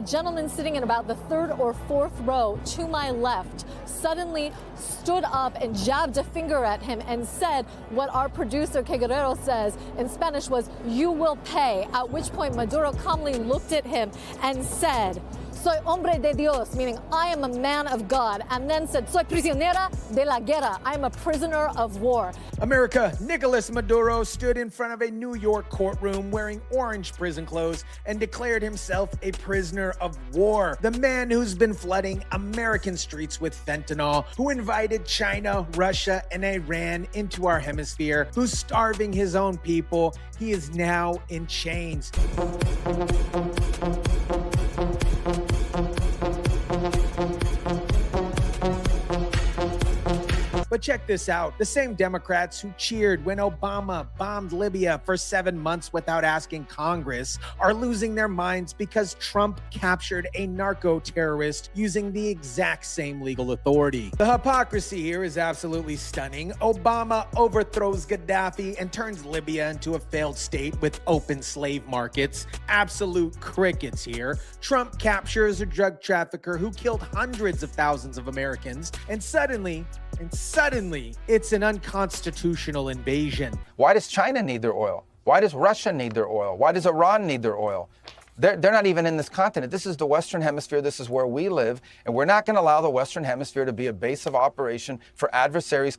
A gentleman sitting in about the third or fourth row to my left suddenly stood up and jabbed a finger at him and said what our producer Que Guerrero says in Spanish was, "You will pay," at which point Maduro calmly looked at him and said, "Soy hombre de Dios," meaning I am a man of God, and then said, "Soy prisionera de la guerra," I am a prisoner of war. America, Nicolas Maduro stood in front of a New York courtroom wearing orange prison clothes and declared himself a prisoner of war. The man who's been flooding American streets with fentanyl, who invited China, Russia, and Iran into our hemisphere, who's starving his own people, he is now in chains. But check this out. The same Democrats who cheered when Obama bombed Libya for 7 months without asking Congress are losing their minds because Trump captured a narco-terrorist using the exact same legal authority. The hypocrisy here is absolutely stunning. Obama overthrows Gaddafi and turns Libya into a failed state with open slave markets. Absolute crickets here. Trump captures a drug trafficker who killed hundreds of thousands of Americans, and suddenly, it's an unconstitutional invasion. Why does China need their oil? Why does Russia need their oil? Why does Iran need their oil? They're not even in this continent. This is the Western Hemisphere. This is where we live. And we're not going to allow the Western Hemisphere to be a base of operation for adversaries.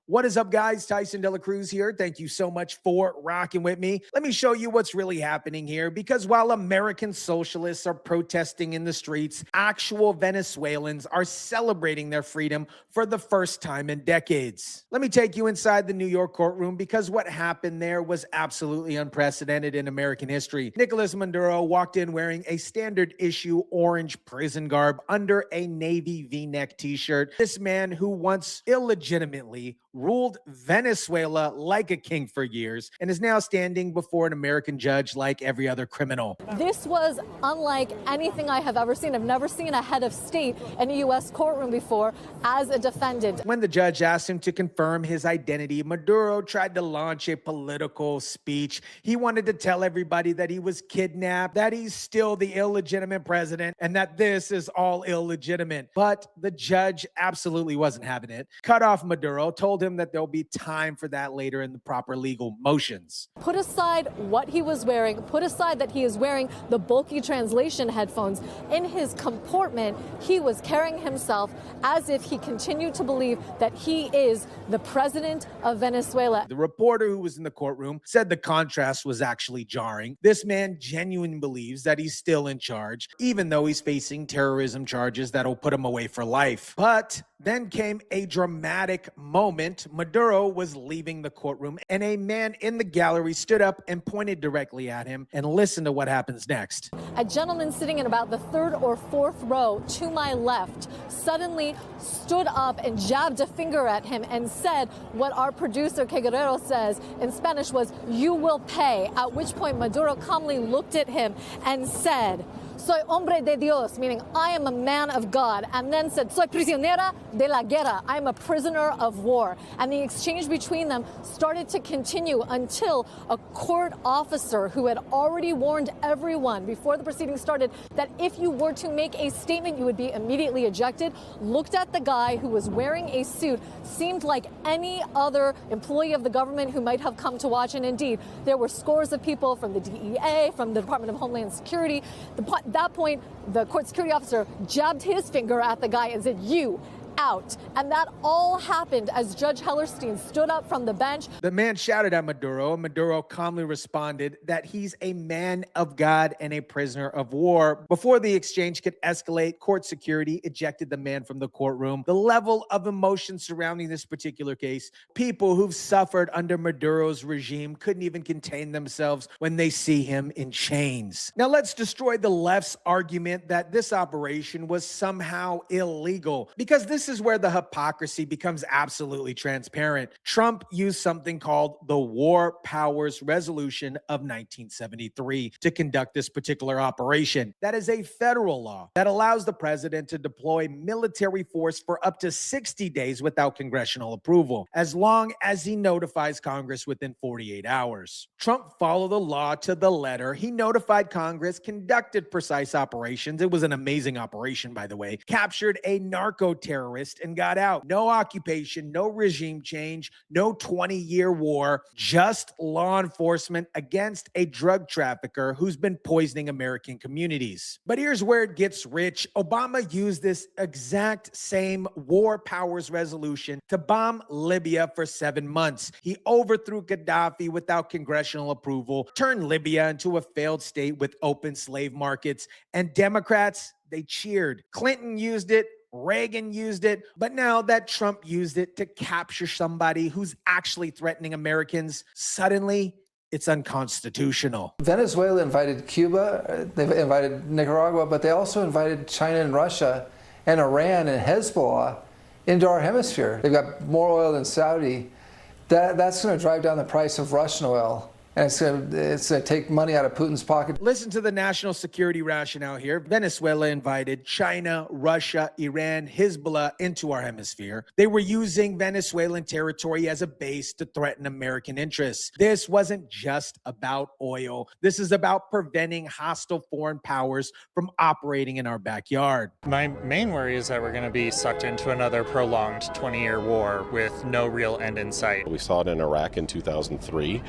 What is up, guys? Tyson DeLaCruz here. Thank you so much for rocking with me. Let me show you what's really happening here, because while American socialists are protesting in the streets, actual Venezuelans are celebrating their freedom for the first time in decades. Let me take you inside the New York courtroom, because what happened there was absolutely unprecedented in American history. Nicolas Maduro walked in wearing a standard issue orange prison garb under a navy V-neck t-shirt. This man, who once illegitimately ruled Venezuela like a king for years and is now standing before an American judge like every other criminal. This was unlike anything I have ever seen. I've never seen a head of state in a U.S. courtroom before as a defendant. When the judge asked him to confirm his identity, Maduro tried to launch a political speech. He wanted to tell everybody that he was kidnapped, that he's still the illegitimate president, and that this is all illegitimate. But the judge absolutely wasn't having it. Cut off Maduro, told him that there'll be time for that later in the proper legal motions. Put aside what he was wearing, put aside that he is wearing the bulky translation headphones. In his comportment, he was carrying himself as if he continued to believe that he is the president of Venezuela. The reporter who was in the courtroom said the contrast was actually jarring. This man genuinely believes that he's still in charge, even though he's facing terrorism charges that'll put him away for life. But then came a dramatic moment. Maduro was leaving the courtroom, and a man in the gallery stood up and pointed directly at him. And listen to what happens next. A gentleman sitting in about the third or fourth row to my left suddenly stood up and jabbed a finger at him and said what our producer Que Guerrero says in Spanish was, "You will pay," at which point Maduro calmly looked at him and said, "Soy hombre de Dios," meaning I am a man of God, and then said, "Soy prisionera de la guerra," I am a prisoner of war. And the exchange between them started to continue until a court officer, who had already warned everyone before the proceedings started that if you were to make a statement, you would be immediately ejected, looked at the guy who was wearing a suit, seemed like any other employee of the government who might have come to watch. And indeed, there were scores of people from the DEA, from the Department of Homeland Security. At that point, the court security officer jabbed his finger at the guy and said, "You out." And that all happened as Judge Hellerstein stood up from the bench. The man shouted at Maduro, and Maduro calmly responded that he's a man of God and a prisoner of war. Before the exchange could escalate, court security ejected the man from the courtroom. The level of emotion surrounding this particular case, people who've suffered under Maduro's regime couldn't even contain themselves when they see him in chains. Now let's destroy the left's argument that this operation was somehow illegal, because this this is where the hypocrisy becomes absolutely transparent. Trump used something called the War Powers Resolution of 1973 to conduct this particular operation. That is a federal law that allows the president to deploy military force for up to 60 days without congressional approval, as long as he notifies Congress within 48 hours. Trump followed the law to the letter. He notified Congress, conducted precise operations. It was an amazing operation, by the way. Captured a narco-terrorist and got out. No occupation, no regime change, no 20-year war, just law enforcement against a drug trafficker who's been poisoning American communities. But here's where it gets rich. Obama used this exact same War Powers Resolution to bomb Libya for 7 months. He overthrew Gaddafi without congressional approval, turned Libya into a failed state with open slave markets, and Democrats, they cheered. Clinton used it, Reagan used it, but now that Trump used it to capture somebody who's actually threatening Americans, suddenly it's unconstitutional. Venezuela invited Cuba, they've invited Nicaragua, but they also invited China and Russia and Iran and Hezbollah into our hemisphere. They've got more oil than Saudi. That's going to drive down the price of Russian oil. And it's going to take money out of Putin's pocket. Listen to the national security rationale here. Venezuela invited China, Russia, Iran, Hezbollah into our hemisphere. They were using Venezuelan territory as a base to threaten American interests. This wasn't just about oil. This is about preventing hostile foreign powers from operating in our backyard. My main worry is that we're going to be sucked into another prolonged 20-year war with no real end in sight. We saw it in Iraq in 2003.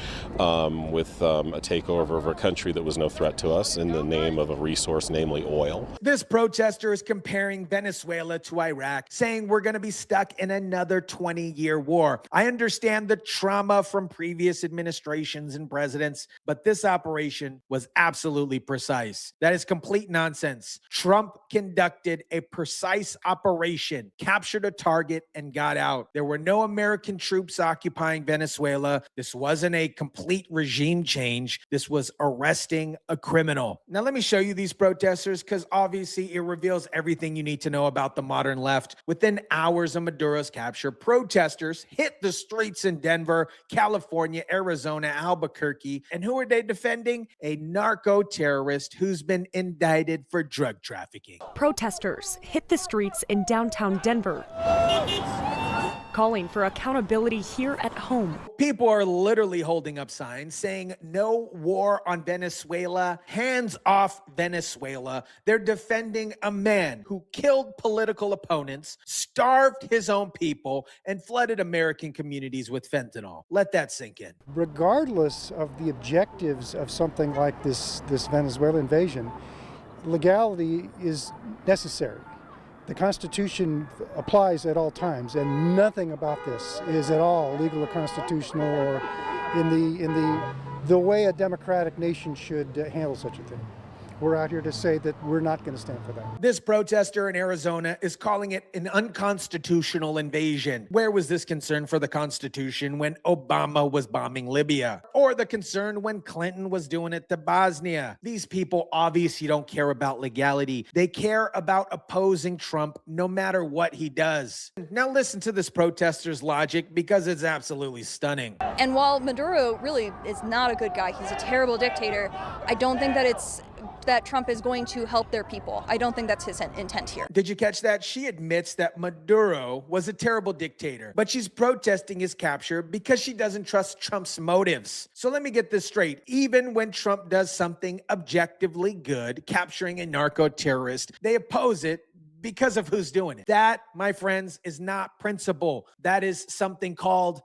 With a takeover of a country that was no threat to us in the name of a resource, namely oil. This protester is comparing Venezuela to Iraq, saying we're going to be stuck in another 20-year war. I understand the trauma from previous administrations and presidents, but this operation was absolutely precise. That is complete nonsense. Trump conducted a precise operation, captured a target, and got out. There were no American troops occupying Venezuela. This wasn't a complete regime change. This was arresting a criminal. Now, let me show you these protesters because obviously it reveals everything you need to know about the modern left. Within hours of Maduro's capture, protesters hit the streets in Denver, California, Arizona, Albuquerque. And who are they defending? A narco-terrorist who's been indicted for drug trafficking. Protesters hit the streets in downtown Denver, calling for accountability here at home. People are literally holding up signs saying no war on Venezuela, hands off Venezuela. They're defending a man who killed political opponents, starved his own people, and flooded American communities with fentanyl. Let that sink in. Regardless of the objectives of something like this Venezuela invasion, legality is necessary. The Constitution applies at all times, and nothing about this is at all legal or constitutional or in the way a democratic nation should handle such a thing. We're out here to say that we're not going to stand for that. This protester in Arizona is calling it an unconstitutional invasion. Where was this concern for the Constitution when Obama was bombing Libya? Or the concern when Clinton was doing it to Bosnia? These people obviously don't care about legality. They care about opposing Trump no matter what he does. Now listen to this protester's logic because it's absolutely stunning. And while Maduro really is not a good guy, he's a terrible dictator, I don't think that Trump is going to help their people. I don't think that's his intent here. Did you catch that? She admits that Maduro was a terrible dictator, but she's protesting his capture because she doesn't trust Trump's motives. So let me get this straight. Even when Trump does something objectively good, capturing a narco-terrorist, they oppose it because of who's doing it. That, my friends, is not principle. That is something called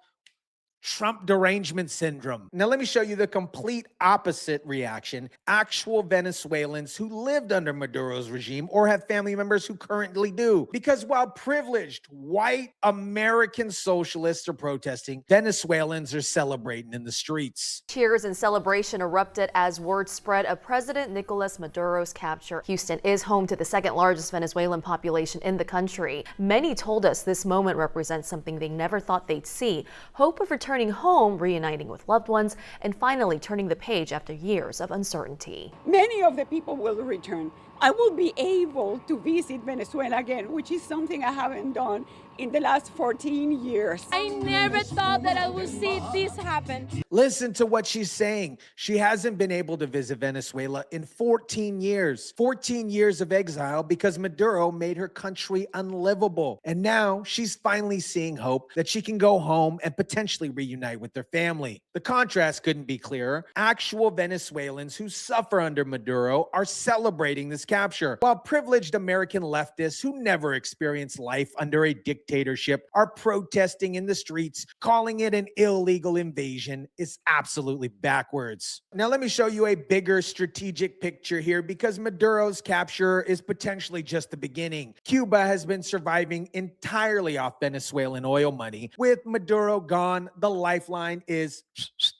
Trump derangement syndrome. Now, let me show you the complete opposite reaction. Actual Venezuelans who lived under Maduro's regime or have family members who currently do. Because while privileged white American socialists are protesting, Venezuelans are celebrating in the streets. Cheers and celebration erupted as word spread of President Nicolas Maduro's capture. Houston is home to the second largest Venezuelan population in the country. Many told us this moment represents something they never thought they'd see. Hope of returning home, reuniting with loved ones, and finally turning the page after years of uncertainty. Many of the people will return. I will be able to visit Venezuela again, which is something I haven't done in the last 14 years. I never thought that I would see this happen. Listen to what she's saying. She hasn't been able to visit Venezuela in 14 years. 14 years of exile because Maduro made her country unlivable. And now she's finally seeing hope that she can go home and potentially reunite with her family. The contrast couldn't be clearer. Actual Venezuelans who suffer under Maduro are celebrating this capture, while privileged American leftists who never experienced life under a dictatorship are protesting in the streets, calling it an illegal invasion is absolutely backwards. Now, let me show you a bigger strategic picture here because Maduro's capture is potentially just the beginning. Cuba has been surviving entirely off Venezuelan oil money. With Maduro gone, the lifeline is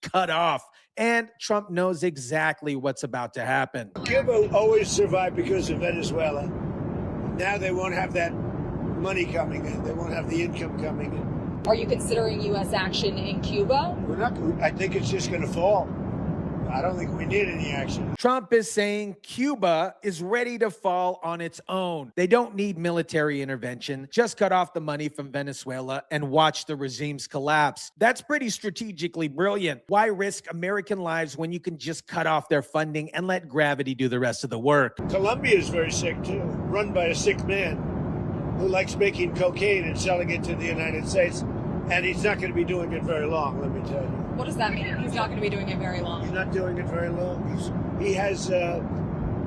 cut off. And Trump knows exactly what's about to happen. Cuba always survived because of Venezuela. Now they won't have that money coming in. They won't have the income coming in. Are you considering U.S. action in Cuba? We're not. I think it's just going to fall. I don't think we need any action. Trump is saying Cuba is ready to fall on its own. They don't need military intervention. Just cut off the money from Venezuela and watch the regimes collapse. That's pretty strategically brilliant. Why risk American lives when you can just cut off their funding and let gravity do the rest of the work? Colombia is very sick too, run by a sick man who likes making cocaine and selling it to the United States. And he's not going to be doing it very long, let me tell you. What does that mean? He's not going to be doing it very long. He's not doing it very long. He has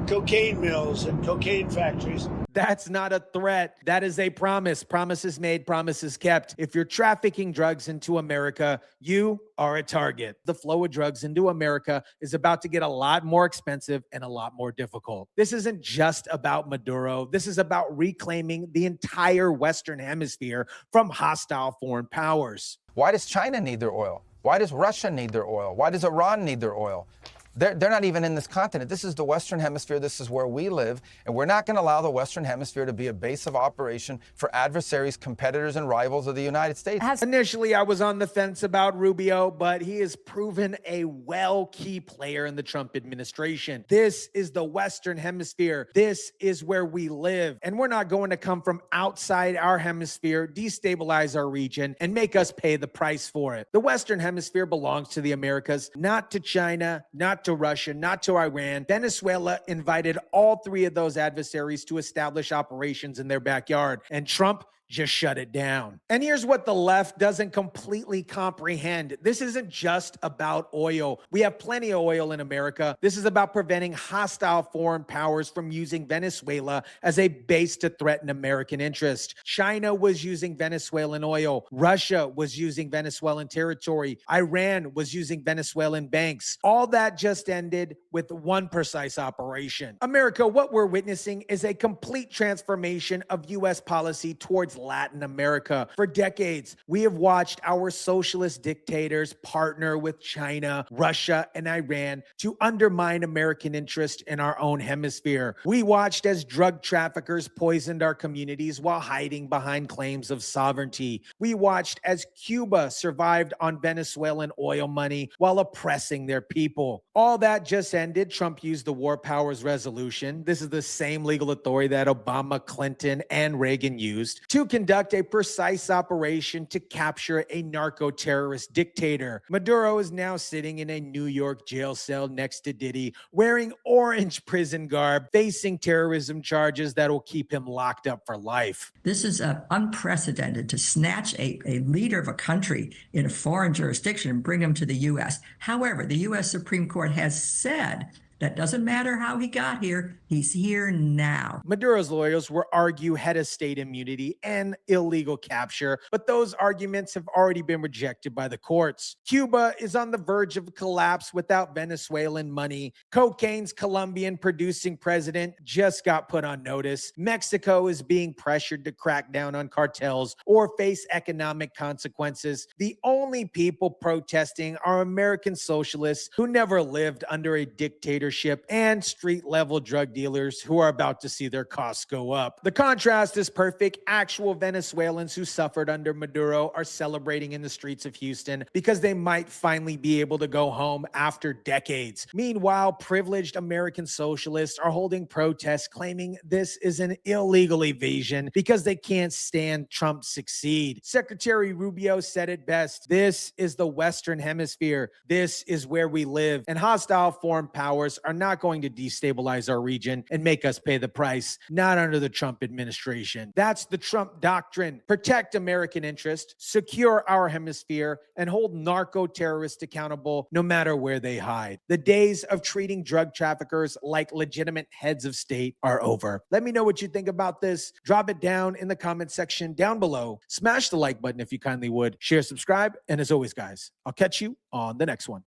cocaine mills and cocaine factories. That's not a threat. That is a promise. Promises made, promises kept. If you're trafficking drugs into America, you are a target. The flow of drugs into America is about to get a lot more expensive and a lot more difficult. This isn't just about Maduro. This is about reclaiming the entire Western Hemisphere from hostile foreign powers. Why does China need their oil? Why does Russia need their oil? Why does Iran need their oil? They're not even in this continent. This is the Western Hemisphere. This is where we live. And we're not going to allow the Western Hemisphere to be a base of operation for adversaries, competitors, and rivals of the United States. Initially, I was on the fence about Rubio, but he has proven a key player in the Trump administration. This is the Western Hemisphere. This is where we live. And we're not going to come from outside our hemisphere, destabilize our region, and make us pay the price for it. The Western Hemisphere belongs to the Americas, not to China, not to Russia, not to Iran. Venezuela invited all three of those adversaries to establish operations in their backyard, and Trump just shut it down. And here's what the left doesn't completely comprehend. This isn't just about oil. We have plenty of oil in America. This is about preventing hostile foreign powers from using Venezuela as a base to threaten American interest. China was using Venezuelan oil. Russia was using Venezuelan territory. Iran was using Venezuelan banks. All that just ended with one precise operation. America, what we're witnessing is a complete transformation of U.S. policy towards Latin America. For decades, we have watched our socialist dictators partner with China, Russia, and Iran to undermine American interest in our own hemisphere. We watched as drug traffickers poisoned our communities while hiding behind claims of sovereignty. We watched as Cuba survived on Venezuelan oil money while oppressing their people. All that just ended. Trump used the War Powers Resolution. This is the same legal authority that Obama, Clinton, and Reagan used to conduct a precise operation to capture a narco-terrorist dictator. Maduro is now sitting in a New York jail cell next to Diddy, wearing orange prison garb, facing terrorism charges that will keep him locked up for life. This is unprecedented to snatch a leader of a country in a foreign jurisdiction and bring him to the U.S. However, the U.S. Supreme Court has said that doesn't matter how he got here. He's here now. Maduro's lawyers will argue head of state immunity and illegal capture, but those arguments have already been rejected by the courts. Cuba is on the verge of collapse without Venezuelan money. Cocaine's Colombian producing president just got put on notice. Mexico is being pressured to crack down on cartels or face economic consequences. The only people protesting are American socialists who never lived under a dictatorship leadership and street-level drug dealers who are about to see their costs go up. The contrast is perfect. Actual Venezuelans who suffered under Maduro are celebrating in the streets of Houston because they might finally be able to go home after decades. Meanwhile, privileged American socialists are holding protests claiming this is an illegal invasion because they can't stand Trump succeed. Secretary Rubio said it best. This is the Western Hemisphere. This is where we live. And hostile foreign powers are not going to destabilize our region and make us pay the price. Not under the Trump administration. That's the Trump doctrine. Protect American interest, secure our hemisphere, and hold narco-terrorists accountable no matter where they hide. The days of treating drug traffickers like legitimate heads of state are over. Let me know what you think about this. Drop it down in the comment section down below. Smash the like button if you kindly would. Share, subscribe, and as always, guys, I'll catch you on the next one.